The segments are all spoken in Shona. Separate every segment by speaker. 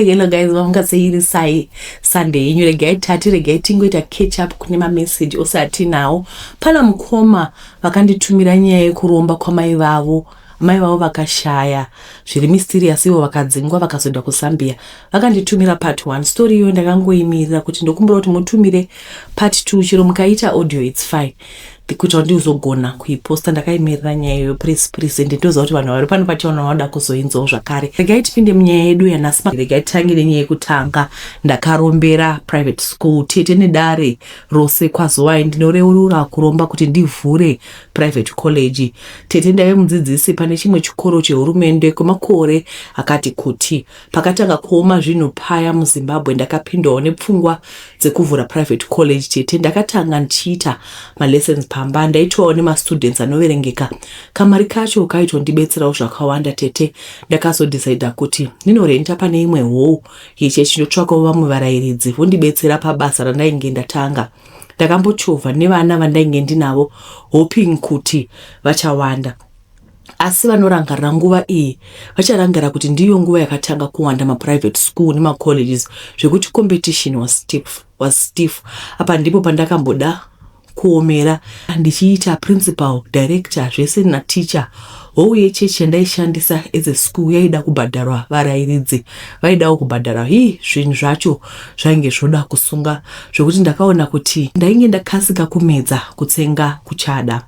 Speaker 1: Hello guys, vanga sayiri sai Sunday yenyu regai tati regai tingoita catch up kune ma message osati nawo. Pana mukoma vakanditumira nyaya yekuromba kwamai vavo. Mai vavo vakashaya zviri mysterious ivo vakadzingwa vakazoenda kuZambia. Vakanditumira part 1 story iyo ndakangoimirira kuti ndokumbura kuti mutumire part 2 chero mukaita audio it's fine. Kuti ndizogona kuiposta ndakaimirira nyaya iyo please nditoza kuti vanhu vari pano pachiona vanoda kuzoinzwa zvakare. Regai tipinde munyaya yedu yanasma. Regai tangire nyaya yekutanga. Ndakarombera private school tete nedare rose kwaZowai ndinoreurura kuromba kuti ndivhure private college. Tete ndaive mudzidzisi pane chimwe chikoro chehurumende kwemakore akati kuti pakatanga kuoma zvinhu paya muZimbabwe ndakapindawo nepfungwa dzekuvhura private college. Tete ndakatanga ndichiita malessons pamba ndaitawo nemastudents anoverengeka. Kamari kacho kaitondibetserawo zvakawanda. Tete ndakazodecida kuti ndinorenta pane imwe hall yechechi ndotsvakawo vamwe varairidzi vondibetsera pabasa randainge ndatanga. Ndakambochovha nevana vandainge ndinavo hoping kuti vachawanda. Asi vanorangarira nguva iyi vacharangarira kuti ndiyo nguva yakatanga kuwanda ma-private school nema-colleges zvekuti competition was stiff. Apa ndipo pandakamboda kuomera ndichiita principal, director, zvese nateacher. Houye chechi yandaishandisa as a school yaida kubhadharwa varairidzi vaidawo kubhadharwa. Zvinhu zvacho zvainge zvoda kusunga zvokuti ndakaona kuti ndainge ndakasika kumedza kutsenga kuchada.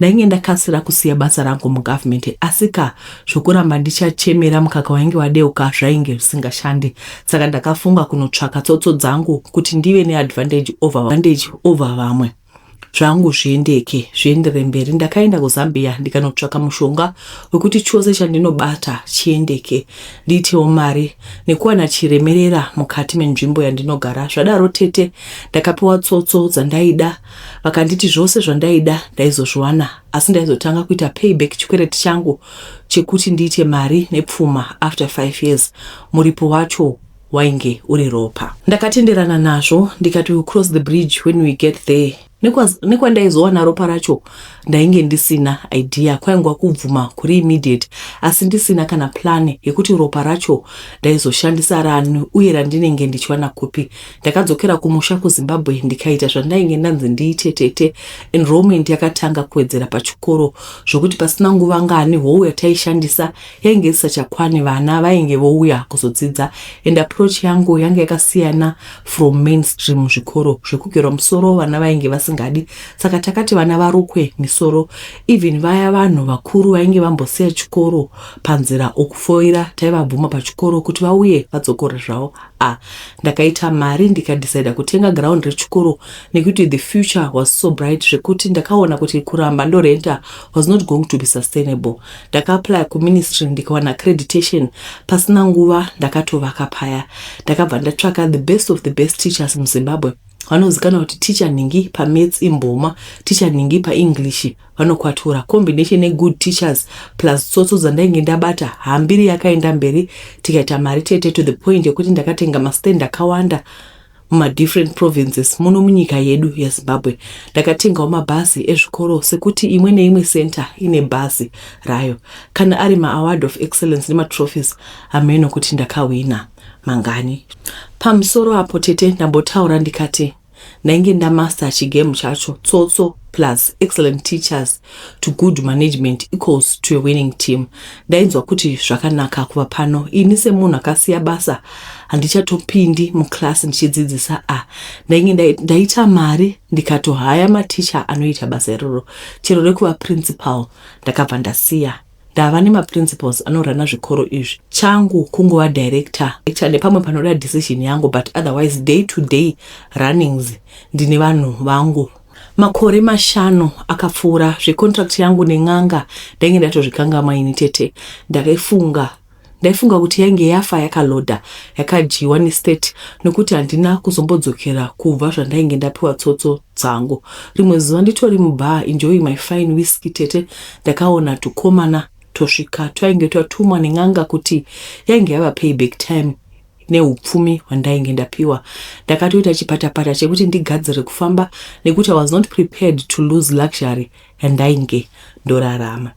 Speaker 1: Ndainge ndakasira kusiya basa rangu mugovernment asika zvokuramba ndichachemera mukaka wainge wadeuka zvainge zvisingashandi. Saka ndakafunga kunotsvaka tsotso dzangu kuti ndive neadvantage over vamwe. Zvangu zviendere mberi. Ndakaenda kuZambia ndikanotsvaka mushonga wekuti chose chandinobata chiendeke ndiitewo mari nekuwana chiremerera mukati menzvimbo yandinogara. Zvadaro Tete ndakapiwa tsotso dzandaida vakanditi zvose zvandaida ndaizozviwana, asi ndaizotanga kuita payback chikwereti changu chekuti ndiite mari nepfuma after 5 years. Muripo wacho wainge uri ropa. Ndakatenderana nazvo ndikati we cross the bridge when we get there. Nekwandaizowana ropa racho ndainge ndisina idea, kwaingwa kubvuma kuri immediate, asi ndisina kana plan yekuti ropa racho ndaizoshandisa rani uye randinenge ndichiwana kupi. Ndakadzokera kumusha kuZimbabwe ndikaita zvandainge ndanzi ndiite. Tete enrollment yakatanga kuwedzera pachikoro zvokuti pasina nguva ngani hou yataishandisa yainge isachakwani vana vainge vouya kuzodzidza, and approach yangu yange yakasiyana from mainstream zvikoro zvekugera musoro vana vainge vasingadi. Saka takati vana varukwe misoro, even vaya vanhu vakuru vainge vambosiya chikoro panzira okufoira taivabvuma pachikoro kuti vauye vadzokore zvavo. Ndakaita mari ndikadecida kutenga ground rechikoro nekuti the future was so bright zvekuti ndakaona kuti kuramba ndorenta was not going to be sustainable. Ndakaapply kuministry ndikawana accreditation. Pasina nguva ndakatovaka paya. Ndakabva ndatsvaka the best of the best teachers muZimbabwe. Vanozikana kuti teacher ningi pa maths imboma, teacher ningi pa English vanokwatura. Combination e good teachers plus tsotso dzandainge ndabata hambiri yakaenda mberi. Tikaita mari Tete to the point yekuti ndakatenga mastand akawanda muma different provinces muno munyika yedu yeZimbabwe. Ndakatengawo mabhazi ezvikoro sekuti imwe neimwe center ine bhazi rayo. Kana ari ma-award of excellence nema trophies ameno kuti ndakawina mangani. Pamusoro apo Tete ndambotaura ndikati ndainge ndamaster chigame chacho tsotso plus excellent teachers to good management equals to a winning team. Ndainzwa kuti zvakanaka kuva pano ini semunhu akasiya basa handichatopindi muklasi ndichidzidzisa. Ndainge ndaita mari ndikatohaya maticha anoita basa iroro. Chero rekuva principal ndakabva ndasiya. Ndava nema-principals anorana zvikoro izvi. Changu kungova director nepamwe panoda decision yangu, but otherwise day to day runnings ndine vanhu vangu. Makore 5 akapfuura zvecontract yangu nen'anga ndainge ndatozvikangama ini Tete. Ndaifunga kuti yange yafa yakaloda yakajiwa nestate nokuti handina kuzombodzokera kubva zvandainge ndapiwa tsotso dzangu. Rimwe zuva nditori mubar enjoying my fine whiskey Tete ndakaona tukomana tosvika twainge twatumwa nen'anga kuti yange yava payback time neupfumi hwandainge ndapiwa. Ndakatoita chipatapata chekuti ndigadzire kufamba nekuti I was not prepared to lose luxury yandainge ndorarama.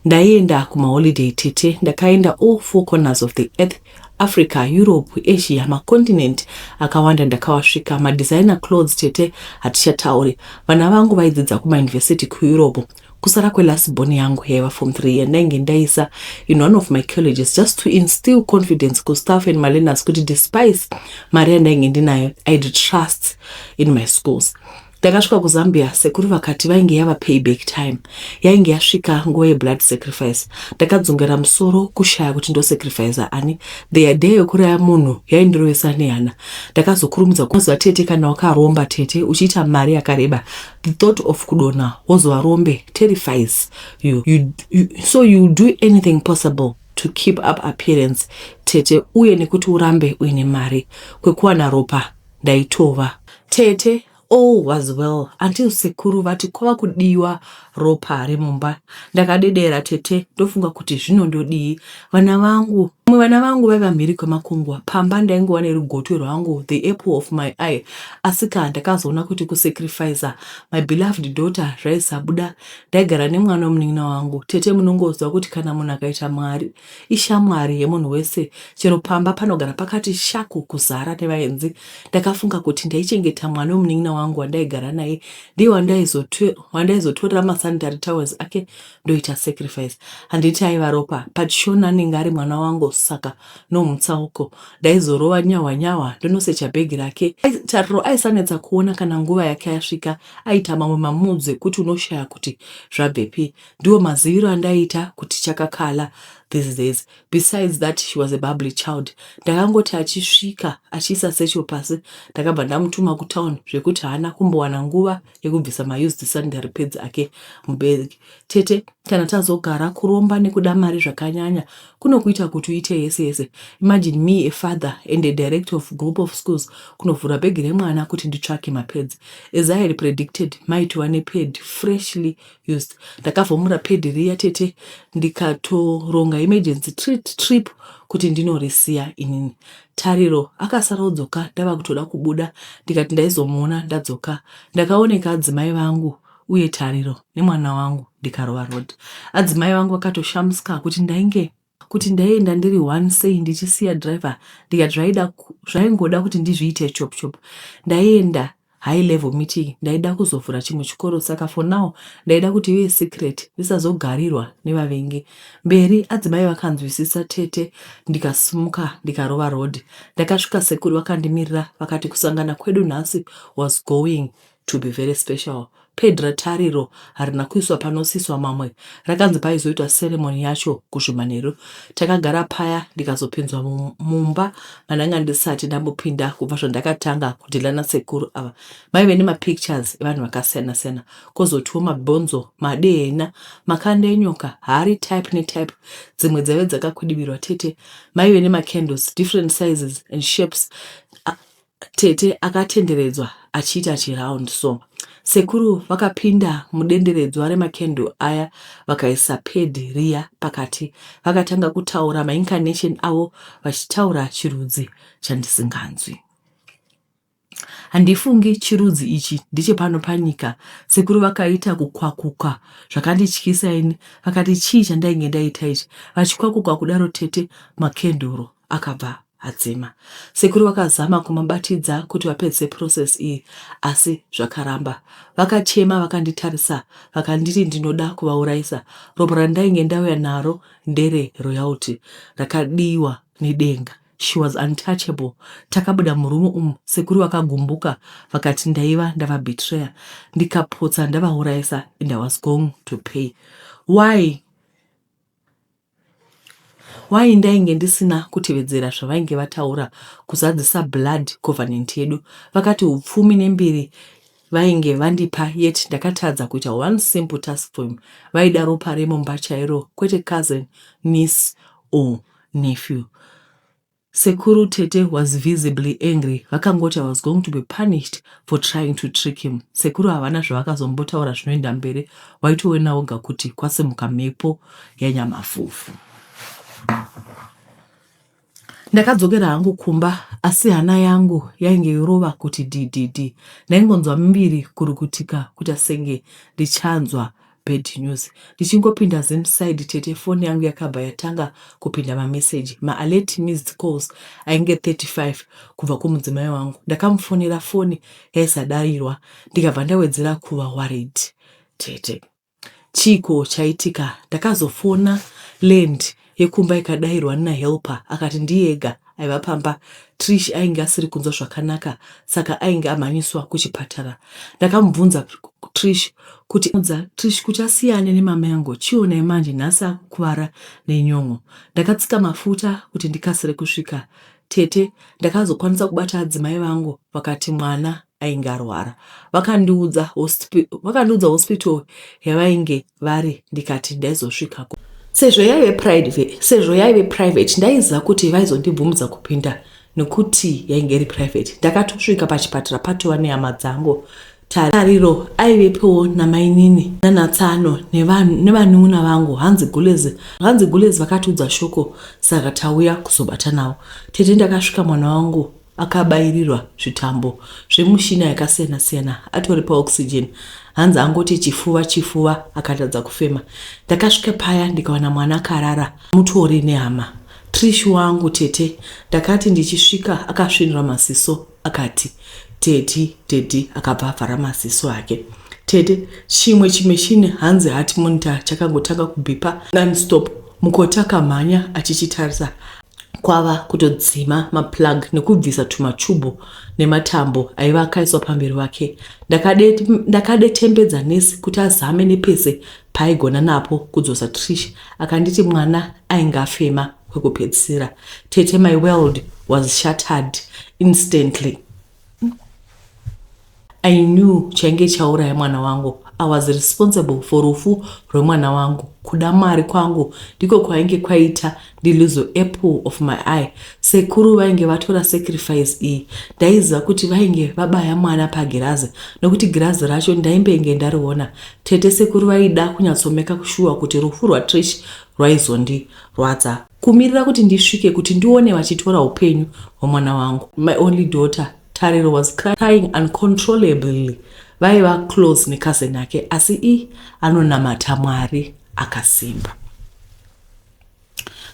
Speaker 1: Ndaenda kumaholiday tete, ndakaenda all 4 corners of the earth, Africa, Europe, Asia, macontinent akawanda ndakawasvika. Madesigner clothes tete hatichatauri. Vana vangu vaidzidza kumauniversity kuEurope. Kusara kwelast born yangu yaiva form 3 ndainge ndaisa in one of my colleges just to instill confidence kustaff and malearners kuti despite mari yandainge ndinayo, I'd trust in my schools. Ndakasvika kuZambia, sekuru vakati vainge yava payback time, yainge yasvika nguva yeblood sacrifice. Ndakadzongera musoro kushaya kuti ndo sacrifice ani. The day yokuraya munhu yaindirovesa nehana. Ndakazokurumidza kuziva tete kana wakaromba tete uchiita mari yakareba, the thought of kudona wozovarombe terrifies you. So you do anything possible to keep up appearance tete, uye nekuti urambe uine mari. Kwekuwana ropa ndaitova tete. All was well until sekuru vati kwava kudiwa ropa remumba. Ndakadedera tete, ndofunga kuti zvino ndodii. Vana vangu vaiva mhiri kwemakungwa. Pamba ndaingova nerugoto rwangu, the apple of my eye. Asika ndakazoona kuti kusacrifice my beloved daughter zvaisabuda. Ndaigara nemwana womunin'ina wangu. Tete munongozwa kuti kana munhu akaita mwari, ishamwari yemunhu wese. Chero pamba panogara pakati shaku kuzara nevaenzi. Ndakafunga kuti ndaichengeta mwana womunin'ina wangu wandaigara naye, ndiye wandaizotorera masanitary towels ake ndoita sacrifice. Handiti aiva ropa, pachishona anenge ari mwana wangu, saka nomutsauko ndaizorova nyawa ndonosecha bhegi rake. Tariro aisanetsa kuona kana nguva yake yasvika. Aita mamwe mamudze kuti unoshaya kuti zvabvepi. Ndiwo maziviro andaita kuti chakakala these days. Besides that, she was a bubbly child. Ndakangoti achisvika achiisa secho pasi, ndakabva ndamutuma kutown zvekuti haana kumbowana nguva yekubvisa maused sanitary pads ake mubhegi. Tete, kana tazogara kuromba nekuda mari zvakanyanya kunokuita kuti uite yese. Imagine me, a father and a director of group of schools, kunovhura bhegi remwana kuti nditsvake mapads. As I had predicted, maitwa nepad freshly used. Ndakavhomura pad riya tete, ndikatoronga emergency trip kuti ndinorisiya inini. Tariro akasara kudzoka, ndava kutoda kubuda, ndikati ndaizomuona ndadzoka. Ndakaoneka adzimai vangu uye Tariro nemwana wangu ndikarova road. Adzimai vangu vakatoshamska kuti ndaienda ndiri one say ndichisiya driver, zvaingoda kuti ndizviite chop. Ndaienda high level meeting, ndaida kuzovhura chimwe chikoro, saka for now ndaida kuti ive secret, ndisazogarirwa nevavengi. Mberi adzimai vakanzwisisa tete, ndikasimuka ndikarova road. Ndakasvika sekuru vakandimirira, vakati kusangana kwedu nhasi was going to be very special. Pedra Tariro harina kuiswa panosiswa mamwe, rakanzi paizoitwa ceremony yacho kuzvimanheru. Takagara paya ndikazopinzwa mumba mananga ndisati ndambopinda kubva zvandakatanga kudhilana sekuru ava. Maive nemapictures evanhu vakasiyana-siyana, kozotiwo mabhonzo, madehena, makanda enyoka, hari type netype, dzimwe dzaive dzakakwidibirwa tete. Maive nemacandles, different sizes and shapes. Tete akatenderedzwa achiita chiround so. Sekuru vakapinda mudenderedzwa remakendo aya, vakaisa pad riya pakati. Vakatanga kutaura maincarnation avo, vachitaura chirudzi chandisinganzwi. Handifungi chirudzi ichi ndiche pano panyika. Sekuru vakaita kukwakuka zvakandityisa ini. Vakati chii chandainge ndaita ichi. Vachikwakuka kudaro tete, makendoro akabva adzima. Sekuru vakazama kumabatidza kuti vapedze process iyi, asi zvakaramba. Vakachema vakanditarisa, vakanditi ndinoda kuvaurayisa. Ropa randainge ndauya naro ndere royalty, rakadiwa nedenga. She was untouchable. Takabuda murumu sekuru vakagumbuka, vakati ndaiva ndava betrayer. Ndikapotsa ndavaurayisa and I was going to pay. Why ndainge ndisina kutevedzera zvavainge vataura kuzadzisa blood covenant yedu. Vakati upfumi nembiri vainge vandipa, yet ndakatadza kuita one simple task for him. Vaida ropa remumba chairo, kwete cousin, niece or nephew. Sekuru tete was visibly angry. Vakangoti I was going to be punished for trying to trick him. Sekuru havana zvavakazombotaura zvinoenda mberi, waitoona woga kuti kwasimuka mhepo yanyamafufu. Ndakadzokera hangu kumba, asi hana yangu yainge yorova kuti DDD. Ndaingonzwa mbiri kurukutika kuti asenge ndichanzwa bad news. Ndichingopinda zemside tete phone yangu yakabva yatanga kupinda message. Alert missed calls ainge 35 kubva kumudzimai wangu. Ndakamufonera phone yaisadairwa ndikabva ndawedzera kuva worried. Tete chiko chaitika, ndakazofona land yekumba ikadairwa nahelper akati ndiyega aiva pamba. Trish ainge asiri kunzwa zvakanaka saka ainge amhanyiswa kuchipatara. Ndakamubvunza Trish kuti asiyane nemama yangu chiona manje nhasi akuvara nenyongo. Ndakatsika mafuta kuti ndikasire kusvika. Tete ndakazokwanisa kubata adzimai vangu vakati mwana ainge arwara. Vakandiudza hospital yavainge vari ndikati ndaizosvikako. Sezvo yaive private ndaiziva kuti vaizondibvumidza kupinda nekuti yainge iri private. Ndakatosvika pachipatara patova nehama dzangu. Tariro aivepewo namainini nanatsano nevanun'una vangu. Hanzi Gulezi vakatiudza shoko saka tauya kuzobata navo. Tete ndakasvika mwana wangu akabairirwa zvitambo zvemushina yakasiyana-siyana atori paoxygen. Hanzi angoti chifuva akatadza kufema. Ndakasvika paya ndikawana mwana akarara mutori nehama. Trish wangu tete ndakati ndichisvika akasvinura maziso akati teti akabva avhara maziso ake. Tete chimwe chine hanzi heart monitor chakangotanga kubhipa non-stop. Mukoti akamhanya achichitarisa kwava kutodzima maplug nekubvisa tumachubu nematambo aiva akaiswa pamberi wake. Ndakadetembedza nesi kuti azame nepese paaigona napo kudzosa Trish. Akanditi mwana ainge afema kwekupedzisira. Tete, my world was shattered instantly. I knew chainge chauraya mwana wangu. I was responsible for rufu rwemwana wangu. Kuda mari kwangu ndiko kwainge kwaita ndiluzo apple of my eye. Sekuru vainge vatora sacrifice iyi. Ndaiziva kuti vainge vabaya mwana pagirazi nokuti girazi racho ndaimbenge ndariona. Tete sekuru vaida kunyatsomeka kushuwa kuti rufu rwaTrish rwaizondirwadza. Kumirira kuti ndisvike kuti ndione vachitora upenyu hwemwana wangu. My only daughter Tariro was crying uncontrollably. Vaiva close nekazeni yake asi anonamata Mwari akasimba.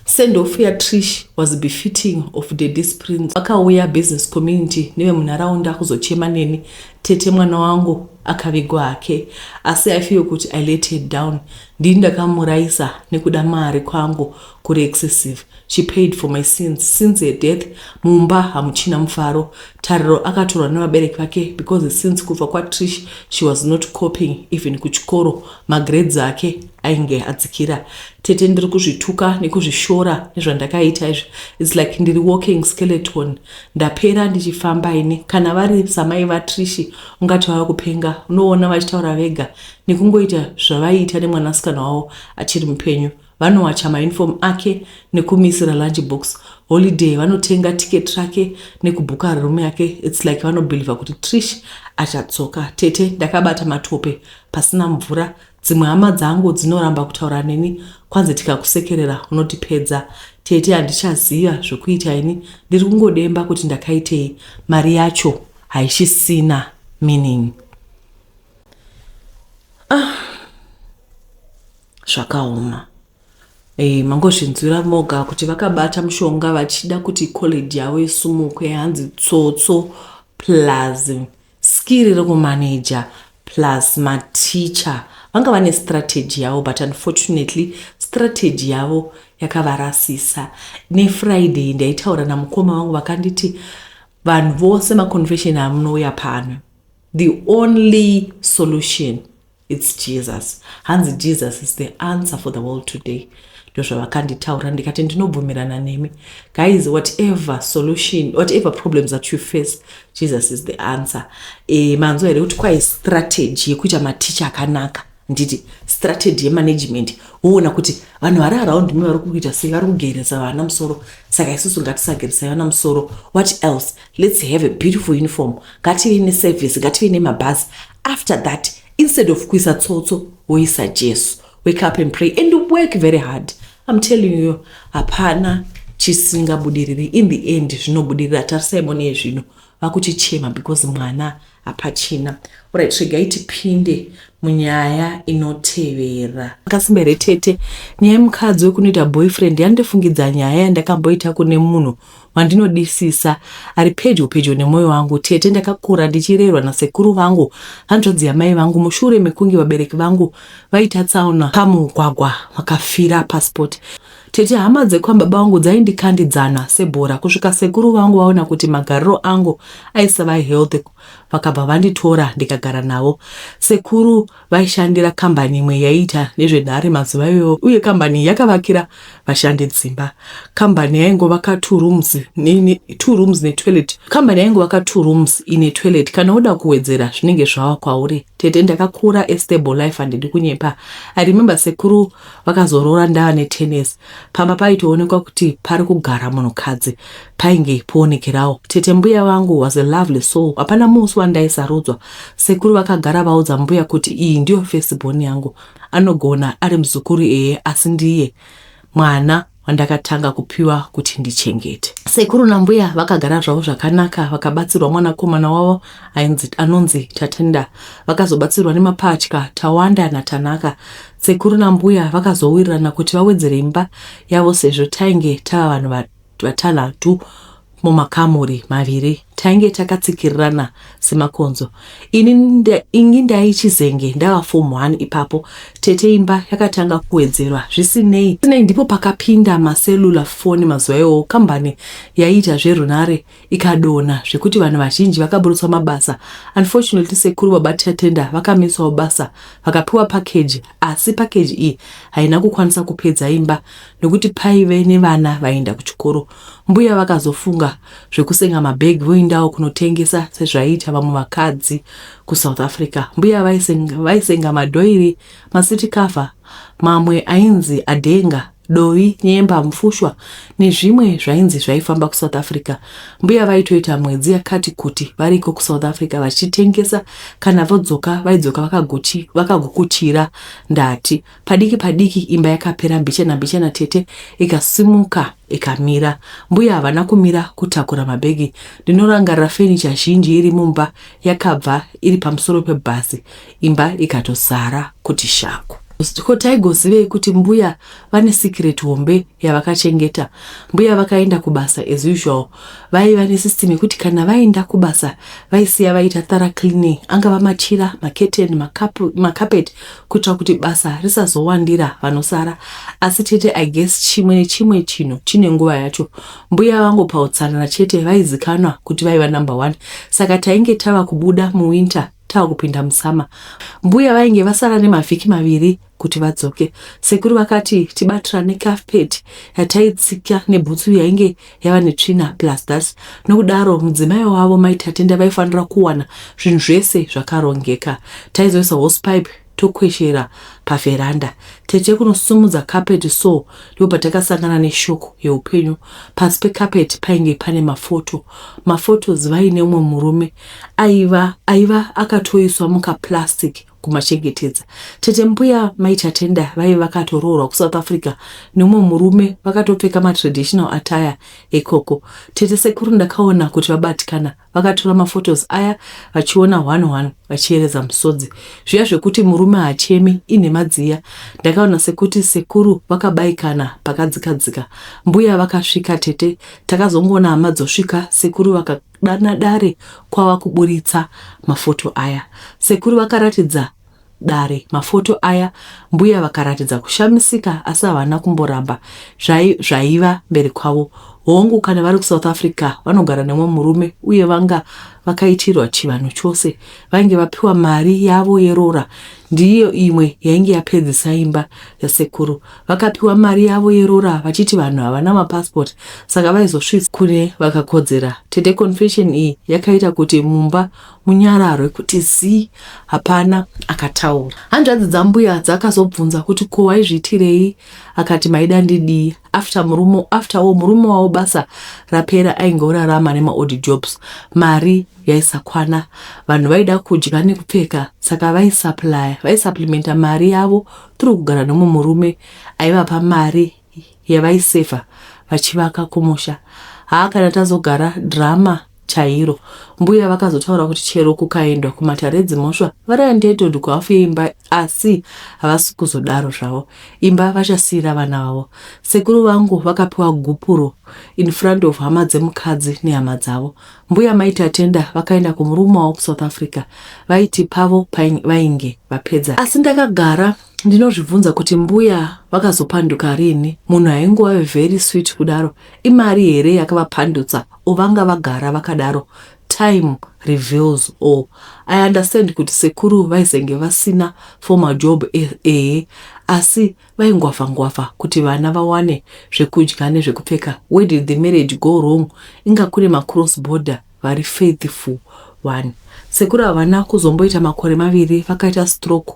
Speaker 1: Send-off yaTrish was befitting of the discipline. Vakauya business community nevemunharaunda kuzochema neni. Tete mwana wangu akavigwa hake asi I feel kuti I let her down. Ndini ndakamuraisa nekuda mari kwangu kuri excessive. She paid for my sins. Since her death mumba hamuchina mufaro. Tariro akatorwa nevabereki vake because since kufa kwaTrish she was not coping even kuchikoro. Magrades ake ainge adzikira. Tete ndiri kuzvituka nekuzvishora nezvandakaita izvi. It's like ndiri walking skeleton. Ndapera ndichifamba ini. Kana vari samai vaTrish ungati vava kupenga. Unoona vachitaura vega nekungoita zvavaiita nemwanasikana wavo achiri mupenyu. Vanowacha mauniform ake nekumisira lunchbox. Holiday vanotenga ticket rake nekubhuka room yake. It's like vanobelieve kuti Trish achatsoka. Tete ndakabata matope pasina mvura. Dzimwe hama dzangu dzinoramba kutaura neni kwanze tikakusekerera unotipedza. Tete handichaziva zvokuita ini. Ndiri kungodemba kuti ndakaitei. Mari yacho haichisina meaning. Zvakaoma. Mangozvinzwira moga kuti vakabata mushonga vachida kuti college yavo isumukwe. Hanzi tsotso plus skill rekumaneja plus maticha vanga vane strategy yavo, but unfortunately strategy yavo yakavarasisa. NeFriday ndaitaura namukoma wangu vakanditi vanhu vose maconfession amunouya pano, the only solution it's Jesus. Hanzi Jesus is the answer for the world today. Ndozvavakanditaura ndikati ndinobvumirana nemi. Guys, whatever solution, whatever problems that you face, Jesus is the answer. Manzo here kuti kwai strategy yekuita maticha akanaka. Nditi strategy yemanagement. Uona kuti vanhu vari around me vari kuita sei vari kugeresa vana musoro. Saka isusu ngatisageresa vana musoro. What else? Let's have a beautiful uniform. Ngative neservice, ngative nemabhazi. After that, instead of kuisa tsotso, woisa Jesu. Wake up and pray and work very hard. I'm telling you, hapana chisingabudiriri. In the end, zvinobudirira. Tarisai mone zvino vakuchichema because mwana hapachina. Alright, regai tipinde munyaya inotevera. Akasimbere tete nyaya yemukadzi wekunoita boyfriend yandifungidza nyaya yandakamboita kune munhu wandinodisisa ari pedyo nemwoyo wangu. Tete ndakakura ndichirerwa nasekuru vangu, hanzvadzi yamai vangu, mushure mekunge vabereki vangu vaita tsaona pamugwagwa vakafira passport. Tete hama dzekwababa vangu dzaindikandidzana sebhora kusvika sekuru vangu vaona kuti magariro angu aisava healthy vakabva vanditora ndikagara navo. Sekuru vaishandira kambani imwe yaiita nezvenhare mazuva iwayo, uye kambani yakavakira vashandi dzimba. Kambani yaingovaka 2 rooms netoilet. Kambani yaingovaka 2 rooms ine toilet. Kana uda kuwedzera zvinenge zvava kwauri. Tete ndakakura stable life handidi kunyepa. I remember sekuru vakazorora ndava netennis. Pamba paitoonekwa kuti pari kugara munhukadzi painge poonekerawo. Tete mbuya vangu was a lovely soul. Hapana musi wandaisarudzwa. Sekuru vakagara vaudza mbuya kuti iyi ndiyo firstborn yangu, anogona ari muzukuru asi ndiye mwana wandakatanga kupiwa kuti ndichengete. Sekuru nambuya vakagara zvavo zvakanaka, vakabatsirwa mwanakomana wavo anonzi Tatenda, vakazobatsirwa nemapatya Tawanda naTanaka. Sekuru nambuya vakazowirirana kuti vawedzere imba yavo sezvo tainge tava vanhu vatanhatu mumakamuri maviri. Tainge takatsikirirana semakonzo. Ingi ndaichizenge ndava form 1 ipapo. Tete imba yakatanga kuwedzerwa. Zvisinei ndipo pakapinda macellular phone mazuva iwayo. Kambani yaita zverunare ikadona zvekuti vanhu vazhinji vakaburutswa mabasa. Unfortunately sekuru baba Tatenda vakamiswawo basa vakapiwa package, asi package iyi haina kukwanisa kupedza imba nekuti paive nevana vaenda kuchikoro. Mbuya vakazofunga zvekusenga mabhegi voendawo kunotengesa sezvaita vamwe vakadzi kuSouth Africa. Mbuya vaisenga madhoiri, masitikafa, mamwe ainzi adenga, doi, nyemba, mfushwa nezvimwe zvainzi zvaifamba kuSouth Africa. Mbuya vaitoita mwedzi yakati kuti variko kuSouth Africa vachitengesa. Kana vodzoka vaidzoka vakagokuchira ndati. Padiki imba yakapera mbichana. Tete ikasimuka ikamira. Mbuya havana kumira kutakura mabhegi. Ndinorangarira furniture zhinji iri mumba yakabva iri pamusoro pebhasi. Imba ikatosara kuti shako. Taigozivei kuti mbuya vane secret hombe yavakachengeta. Mbuya vakaenda kubasa as usual. Vaiva nesystem yekuti kana vaenda kubasa vaisiya vaita thorough cleaning, angava machira, maketeni, makapeti, kuitira kuti basa risazowandira vanosara. Asi Tete I guess chimwe nechimwe chinhu chine nguva yacho. Mbuya vangu pautsanana chete vaizikanwa kuti vaiva number 1. Saka tainge tava kubuda muwinter tava kupinda musama, mbuya vainge vasara nemavhiki maviri kuti vadzoke. Sekuru vakati tibatira nekafpeti yataitsika nebhutsu yainge yava netsvina plus dust. Nokudaro mudzimai wavo mai Tatenda vaifanira kuwana zvinhu zvese zvakarongeka. Taizoisa hosepipe tokweshera paveranda. Tete kunosumudza carpet so ndipo patakasangana neshoko yeupenyu. Pasi pekapeti painge pane mafotos vaine umwe murume aiva akatoiswa mukaplastic kumachengetedza. Tete mbuya mai Tatenda vaiva vakatoroorwa kuSouth Africa nemumwe murume vakatopfeka matraditional attire ekoko. Tete sekuru ndakaona kuti vabatikana vakatora mafotos aya vachiona 1 vachiereza musodzi. Zviya zvekuti murume hachemi ine madziya. Ndakaona sekuti sekuru vakabaikana pakadzikadzika. Mbuya vakasvika. Tete takazongona hama dzosvika. Sekuru vakadana dare kwava kuburitsa mafoto aya. Sekuru vakaratidza dare mafoto aya. Mbuya vakaratidza kushamisika asi havana kumboramba zvaiva mberi kwavo. Hongu kana vari kuSouth Africa vanogara nemwe murume uye vanga vakaitirwa chivanhu chose. Vainge vapiwa mari yavo yerora, ndiyo imwe yainge yapedzisa imba yasekuru. Vakapiwa mari yavo yerora vachiti vanhu havana mapassport, saka vaizosvitsa kune vakakodzera. Tete confession iyi yakaita kuti mumba munyararwe kuti zii hapana akataura. Hanzvadzi dzambuya dzakazobvunza kuti ko waizviitirei? Akati maida ndidii. After murume wavo basa rapera ainge orarama nema-odd jobs. Mari yaisakwana, vanhu vaida kudya nekupfeka, saka vaisupplementa mari yavo turi kugara nemwe murume aivapa mari yavaisefa vachivaka kumusha. Kana tazogara drama chairo. Mbuya vakazotaura kuti chero kukaendwa kuMataredzi Mosva vari entitled kuhafu yeimba asi havasi kuzodaro zvavo. Imba vachasiyira vana vavo. Sekuru vangu vakapiwa gupuro in front of hama dzemukadzi nehama dzavo. Mbuya maita atenda vakaenda kumurume wavo kuSouth Africa. Vaiti pavo vainge vapedza. Asi ndakagara ndinozvibvunza kuti mbuya vakazopanduka rini? Munhu ainge very sweet kudaro. Imari here yakavapandutsa ovanga vagara vakadaro? Time reveals all. I understand kuti sekuru vaizenge vasina formal job asi vaingwafangwafa kuti vana vawane zvekudya nezvekupfeka. Where did the marriage go wrong? Inga kune cross border vari faithful one. Sekuru havana kuzomboita makore maviri vakaita stroke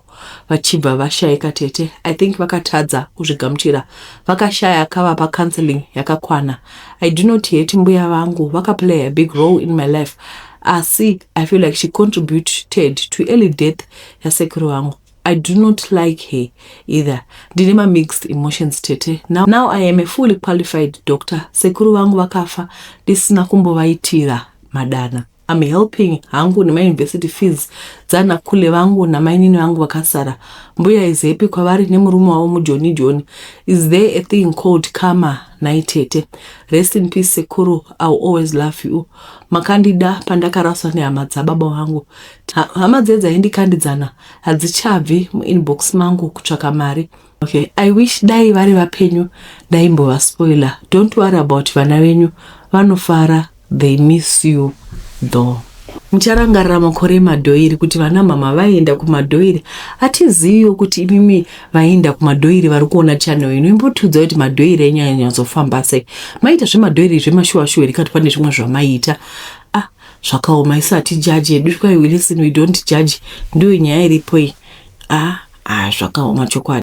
Speaker 1: vachibva vashayika tete. I think vakatadza kuzvigamuchira. Vakashaya kavapa counseling yakakwana. I do not hate mbuya vangu. Vakaplay a big role in my life. Asi, I feel like she contributed to early death ya sekuru vangu. I do not like her either. Ndinema mixed emotions tete. Now I am a fully qualified doctor. Sekuru vangu vakafa ndisina kumbovaitira madana. I'm helping hangu nema university fees dzana kule vangu na mainini vangu vakasara. Mbuya is happy kwavari nemurume wavo mujoni. Is there a thing called karma naitete? Rest in peace sekuru, I'll always love you. Makandida pandakaraswa nehama dzababa vangu. Hama dzedza hindikandidzana hadzichabvi muinbox mangu kutsvaka mari. Okay, I wish dai vari vapenyu daimbova spoiler. Don't worry about vana venyu, vanofara, they miss you though. Mucharangarira makore madhoiri kuti vana mama vaenda kumadhoiri. Hatiziyo kuti imimi vaenda kumadhoiri vari kuona channel ino. Imbotudza kuti madhoiri enyanyazofamba sei. Maita zvemadhoiri zvemashuwa rikati pane zvimwe zvamaita. Zvakaoma isu hatijaji. Do we listen, we don't judge. Ndiyo nyaya iripo iyi. Zvakaoma chokwadi.